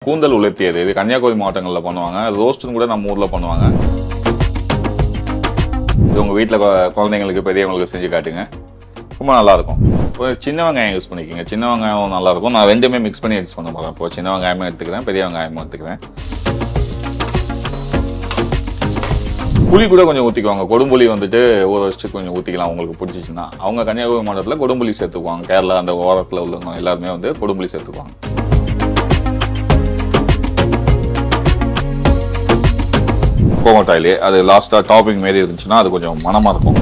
கூந்தல் உலர்த்தியது இது கன்னியாகுமரி மாவட்டங்களில் பண்ணுவாங்க. ரோஸ்ட்னு கூட நம்ம ஊரில் பண்ணுவாங்க. இது உங்கள் வீட்டில் குழந்தைங்களுக்கு பெரியவங்களுக்கு செஞ்சு காட்டுங்க, ரொம்ப நல்லாயிருக்கும். இப்போ சின்ன வெங்காயம் யூஸ் பண்ணிக்கோங்க. சின்ன வெங்காயம் நல்லாயிருக்கும். நான் ரெண்டுமே மிக்ஸ் பண்ணி யூஸ் பண்ண போகிறேன். இப்போ சின்ன வெங்காயமும் எடுத்துக்கிறேன், பெரிய வெங்காயமும் எடுத்துக்கிறேன். புளி கூட கொஞ்சம் ஊற்றிக்குவாங்க. கொடும்புளி வந்துட்டு ஒரு வருஷத்துக்கு கொஞ்சம் ஊற்றிக்கலாம் உங்களுக்கு பிடிச்சிச்சின்னா. அவங்க கன்னியாகுமரி மாவட்டத்தில் கொடும்புளி சேர்த்துக்குவாங்க. கேரளா அந்த ஓரத்தில் உள்ளவங்க எல்லாருமே வந்து கொடும்புளி சேர்த்துக்குவாங்க. கோகோனட் ஆயில் அது லாஸ்ட்டாக டாப்பிங் மாரி இருந்துச்சுன்னா அது கொஞ்சம் மனமாக இருக்கும்.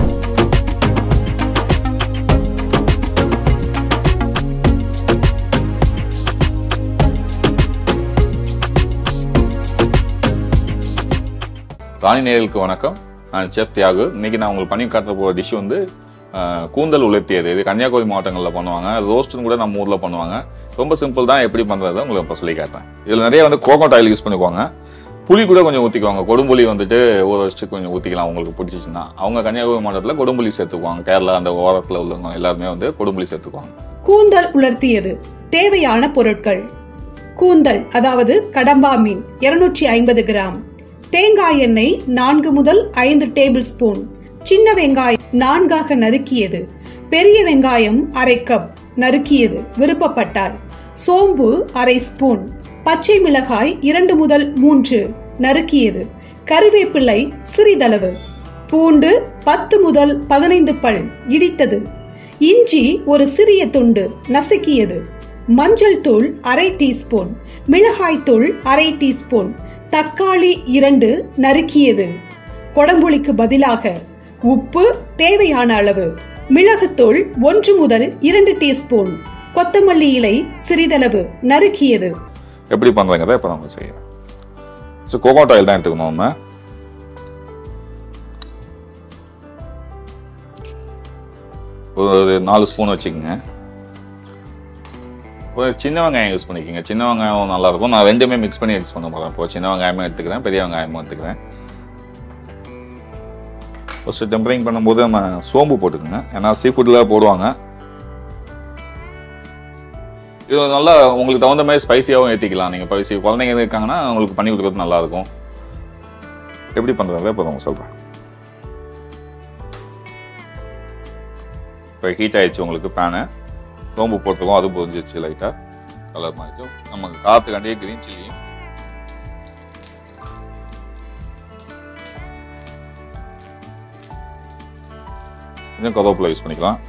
ராணி நேயர்களுக்கு வணக்கம். நான் செஃப் தியாகு. இன்னைக்கு நான் உங்களுக்கு பண்ணி காட்ட போகிற டிஷ் வந்து கூந்தல் உலர்த்தியது. இது கன்னியாகுமரி மாவட்டங்களில் பண்ணுவாங்க. ரோஸ்ட்னு கூட நம்ம ஊரில் பண்ணுவாங்க. ரொம்ப சிம்பிள் தான். எப்படி பண்ணுறதை உங்களுக்கு இப்போ சொல்லி காட்டுறேன். இதில் நிறைய வந்து கோகோனட் ஆயில் யூஸ் பண்ணிக்குவாங்க. புளி கூட கொஞ்சம் ஊற்றிக்குவாங்க. கொடும்புளி வந்துட்டு ஒரு வருஷத்துக்கு கொஞ்சம் ஊற்றிக்கலாம் உங்களுக்கு பிடிச்சிச்சின்னா. அவங்க கன்னியாகுமரி மாவட்டத்தில் கொடும்புளி சேர்த்துக்குவாங்க. கேரளா அந்த ஓரத்தில் உள்ளவங்க எல்லாருமே வந்து கொடும்புளி சேர்த்துக்குவாங்க. கூந்தல் உலர்த்தியது தேவையான பொருட்கள்: கூந்தல் அதாவது கடம்பா மீன் 250 கிராம், தேங்காய் எண்ணெய் 4 முதல் 5 டேபிள் ஸ்பூன், சின்ன வெங்காயம் 4ஆக நறுக்கியது, பெரிய வெங்காயம் 1/2 கப் நறுக்கியது விருப்பப்பட்டால், சோம்பு 1/2 ஸ்பூன், பச்சை மிளகாய் 2 முதல் 3 நறுக்கியது, கருவேப்பிலை சிறிதளவு, பூண்டு 10 முதல் 15 பல் இடித்தது, இஞ்சி ஒரு சிறிய துண்டு நசுக்கியது, மஞ்சள் தூள் 1/2 டீஸ்பூன், மிளகாய் தூள் 1/2 டீஸ்பூன், தக்காளி 2 நறுக்கியது, கொடம்புளிக்கு பதிலாக உப்பு தேவையான அளவு, மிளகுத்தூள் 1 முதல் 2 டீஸ்பூன், கொத்தமல்லி இலை சிறிதளவு நறுக்கியது. எப்படி பண்றதுங்கிறத இப்போ நம்ம செய்யலாம். ஸோ கோகோனட் ஆயில் தான் எடுத்துக்கணும். நம்ம ஒரு 4 ஸ்பூன் வச்சுக்கோங்க. ஒரு சின்ன வெங்காயம் யூஸ் பண்ணிக்கோங்க. சின்ன வெங்காயம் நல்லாயிருக்கும். நான் ரெண்டுமே மிக்ஸ் பண்ணி யூஸ் பண்ண போகிறேன். இப்போ சின்ன வெங்காயமும் எடுத்துக்கிறேன், பெரிய வெங்காயமும் எடுத்துக்கிறேன். ஃபஸ்ட்டு டெம்பரிங் பண்ணும்போது நம்ம சோம்பு போட்டுக்கோங்க. ஏன்னா சீ ஃபுட்டில் போடுவாங்க. இது நல்லா உங்களுக்கு தகுந்த மாதிரி ஸ்பைசியாகவும் ஏற்றிக்கலாம். நீங்கள் ஸ்பைசி குழந்தைங்க இருக்காங்கன்னா உங்களுக்கு பண்ணி கொடுக்குறது நல்லாயிருக்கும். எப்படி பண்ணுறத இப்போ நான் சொல்கிறேன். இப்போ ஹீட் ஆகிடுச்சு உங்களுக்கு பேனு. சோம்பு போட்டுருக்கோம், அது பொரிஞ்சிச்சு லைட்டாக கலர் மாறிச்சு. நமக்கு காற்றுக்காண்டியே கிரீன் சில்லியும் கொஞ்சம் கருவேப்பிலை யூஸ் பண்ணிக்கலாம்.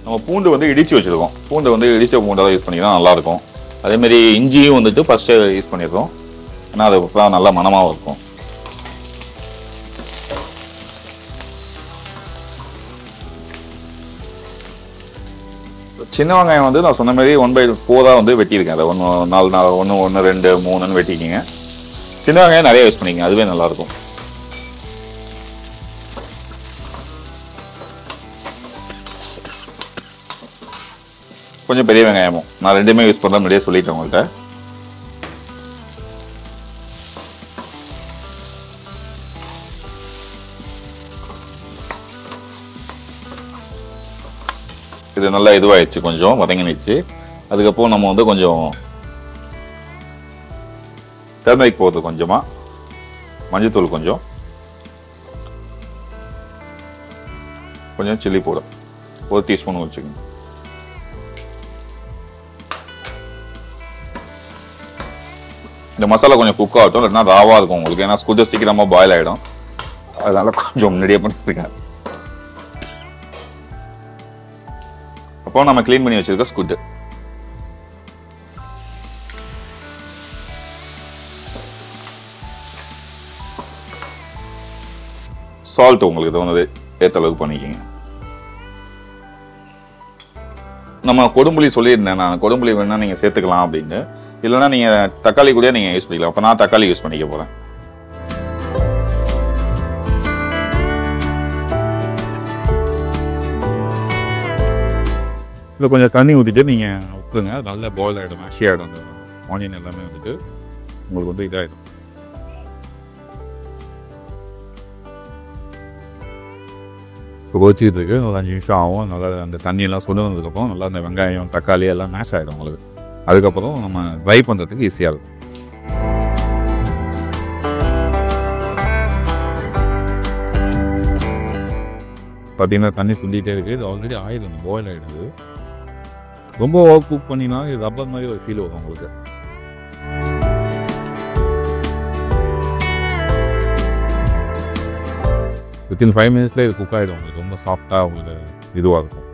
நம்ம பூண்டு வந்து இடித்து வச்சுருக்கோம். பூண்டு வந்து இடித்த பூண்டெல்லாம் யூஸ் பண்ணிக்கலாம், நல்லாயிருக்கும். அதேமாரி இஞ்சியும் வந்துட்டு ஃபஸ்ட்டு யூஸ் பண்ணிடுறோம். ஏன்னா அது அப்புறம் நல்லா மனமாகவும் இருக்கும். சின்ன வெங்காயம் வந்து நான் சொன்ன மாதிரி 1/4 வந்து வெட்டியிருக்கேன். அதை 1 2 3ன்னு வெட்டிக்கிங்க. சின்ன வெங்காயம் நிறைய யூஸ் பண்ணிக்கங்க, அதுவே நல்லாயிருக்கும். கொஞ்சம் பெரிய வெங்காயமும் நான் ரெண்டுமே யூஸ் பண்ணுறேன், முன்னாடியே சொல்லிட்டேன் உங்கள்கிட்ட. இது நல்லா இதுவாகிடுச்சு, கொஞ்சம் வதங்கிடுச்சு. அதுக்கப்புறம் நம்ம வந்து கொஞ்சம் டர்மரிக் போடுறது, கொஞ்சமாக மஞ்சத்தூள், கொஞ்சம் சில்லி பவுடர் 1 டீஸ்பூன் வச்சுக்கோங்க. இந்த மசாலா கொஞ்சம் குக் ஆகட்டும், இல்லைன்னா ராவாக இருக்கும் உங்களுக்கு. ஏன்னா ஸ்குட்டு சீக்கிரமாக பாயில் ஆகிடும். அதனால கொஞ்சம் முன்னாடியே பண்ணிருக்கேன். அப்போ நம்ம க்ளீன் பண்ணி வச்சிருக்க ஸ்குட்டு, சால்ட் உங்களுக்கு தோணுது ஏற்ற அளவுக்கு பண்ணிக்கோங்க. நம்ம கொடும்புளி சொல்லியிருந்தேன் நான், கொடும்புளி வேணா நீங்கள் சேர்த்துக்கலாம் அப்படின்னு. இல்லைன்னா நீங்கள் தக்காளி கூட நீங்கள் யூஸ் பண்ணிக்கலாம். அப்போ நான் தக்காளி யூஸ் பண்ணிக்க போகிறேன். இதில் கொஞ்சம் தண்ணி ஊற்றிட்டு நீங்கள் விட்டுருங்க. நல்லா பாயில் ஆகிடும், மேஷி ஆகிடும். அந்த ஆனியன் எல்லாமே வந்துட்டு உங்களுக்கு வந்து இதாகிடும். இப்போ கொதிச்சிக்கிட்டு இருக்கு. ஒரு 5 நிமிஷம் ஆகும். நல்லா அந்த தண்ணியெல்லாம் சுடுனதுக்கப்புறம் நல்லா அந்த வெங்காயம் தக்காளி எல்லாம் மேஷ் ஆகிடும் உங்களுக்கு. அதுக்கப்புறம் நம்ம ட்ரை பண்ணுறதுக்கு ஈஸியாக இருக்கும். பார்த்தீங்கன்னா தண்ணி சுண்டிகிட்டே இருக்குது. இது ஆல்ரெடி ஆயிடும், பாயில் ஆகிடுது. ரொம்ப ஓவர் குக் பண்ணினா இது ரப்பர் மாதிரி ஒரு ஃபீல் வரும் உங்களுக்கு. வித்தின் 5 மினிட்ஸில் இது குக் ஆகிடும் உங்களுக்கு. ரொம்ப சாஃப்டாக உங்களுக்கு இதுவாக இருக்கும்.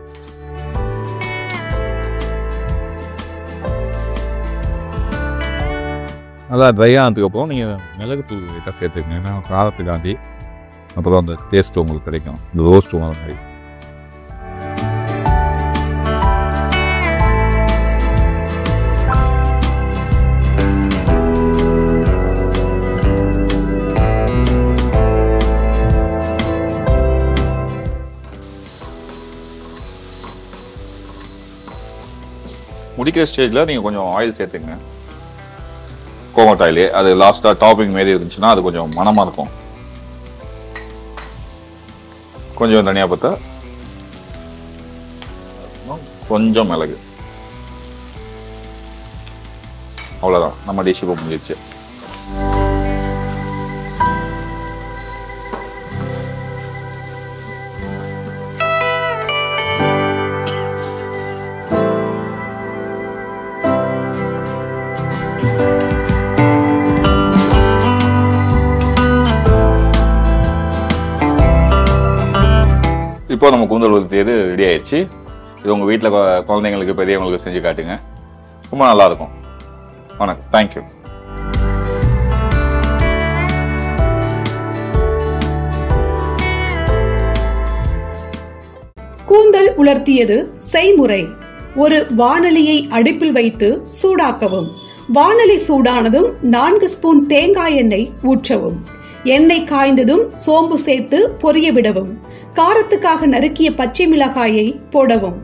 நல்லா ட்ரை ஆனதுக்கப்புறம் நீங்கள் மிளகுத்தூள் லைட்டாக சேர்த்துக்கங்க. ஏன்னா காரத்துக்காண்டி அப்புறம் அந்த டேஸ்ட்டு உங்களுக்கு கிடைக்கும். இந்த ரோஸ்ட்டு வர மாதிரி. முடிக்கிற ஸ்டேஜில் நீங்கள் கொஞ்சம் ஆயில் சேர்த்துங்க. கோகோனட் ஆயிலே அது லாஸ்ட்டாக டாப்பிங் மாரி இருந்துச்சுன்னா அது கொஞ்சம் மணமாக இருக்கும். கொஞ்சம் தனியாக பார்த்தா கொஞ்சம் மிளகு, அவ்வளோதான். நம்ம டிஷ் இப்போ முடிஞ்சிச்சு. இப்போ நம்ம கூந்தல் உலர்த்தியது ரெடி ஆயிடுச்சு. இது உங்கள் வீட்டில் குழந்தைங்களுக்கு பெரியவங்களுக்கு செஞ்சு காட்டுங்க. ரொம்ப நல்லாயிருக்கும். வணக்கம், தேங்க்யூ. கூந்தல் உலர்த்தியது செய்முறை. ஒரு வாணலியை அடுப்பில் வைத்து சூடாக்கவும். வாணலி சூடானதும் 4 ஸ்பூன் தேங்காய் எண்ணெய் ஊற்றவும். எண்ணெய் காய்ந்ததும் சோம்பு சேர்த்து பொரிய விடவும். காரத்துக்காக நறுக்கிய பச்சை மிளகாயை போடவும்.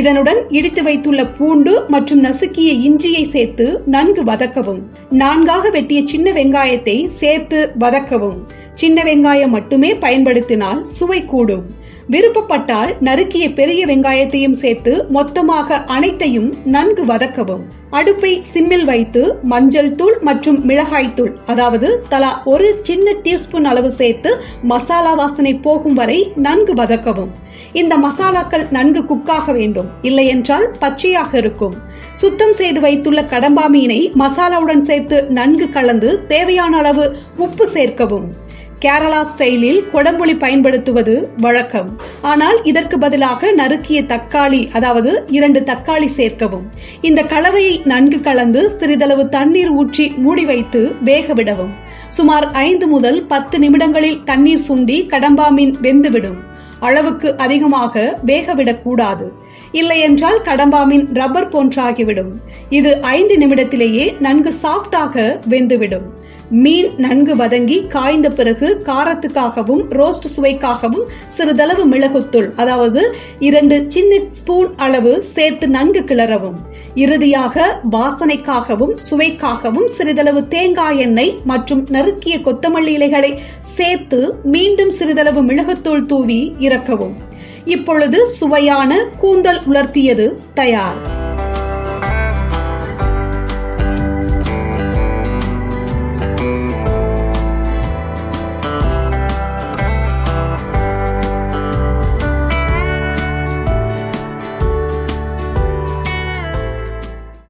இதனுடன் இடித்து வைத்துள்ள பூண்டு மற்றும் நசுக்கிய இஞ்சியை சேர்த்து நன்கு வதக்கவும். 4ஆக வெட்டிய சின்ன வெங்காயத்தை சேர்த்து வதக்கவும். சின்ன வெங்காயம் மட்டுமே பயன்படுத்தினால் சுவை கூடும். விருப்பப்பட்டால் நறுக்கிய பெரிய வெங்காயத்தையும் சேர்த்து மொத்தமாக அனைத்தையும் நன்கு வதக்கவும். அடுப்பை சிம்மில் வைத்து மஞ்சள் தூள் மற்றும் மிளகாய் தூள் அதாவது தலா 1 சின்ன டீஸ்பூன் அளவு சேர்த்து மசாலா வாசனை போகும் வரை நன்கு வதக்கவும். இந்த மசாலாக்கள் நன்கு குக்காக வேண்டும், இல்லை என்றால் பச்சையாக இருக்கும். சுத்தம் செய்து வைத்துள்ள கடம்பா மீனை மசாலாவுடன் சேர்த்து நன்கு கலந்து தேவையான அளவு உப்பு சேர்க்கவும். கேரளா ஸ்டைலில் கொடம்புளி பயன்படுத்துவது வழக்கம். ஆனால் இதற்கு பதிலாக நறுக்கிய தக்காளி அதாவது 2 தக்காளி சேர்க்கவும். இந்த கலவையை நன்கு கலந்து சிறிதளவு தண்ணீர் ஊற்றி மூடி வைத்து வேக விடவும். சுமார் 5 முதல் 10 நிமிடங்களில் தண்ணீர் சுண்டி கடம்பா மீன் வெந்துவிடும். அளவுக்கு அதிகமாக வேகவிடக்கூடாது, இல்லை என்றால் கடம்பா மீன் ரப்பர் போன்றாகிவிடும். இது 5 நிமிடத்திலேயே நன்கு சாஃப்டாக வெந்துவிடும். மீன் நன்கு வதங்கி காய்ந்த பிறகு காரத்துக்காகவும் ரோஸ்ட் சுவைக்காகவும் சிறிதளவு மிளகுத்தூள் அதாவது 2 சின்ன ஸ்பூன் அளவு சேர்த்து நன்கு கிளறவும். இறுதியாக வாசனைக்காகவும் சுவைக்காகவும் சிறிதளவு தேங்காய் எண்ணெய் மற்றும் நறுக்கிய கொத்தமல்லி இலைகளை சேர்த்து மீண்டும் சிறிதளவு மிளகுத்தூள் தூவி இறக்கவும். இப்பொழுது சுவையான கூந்தல் உலர்த்தியது தயார்.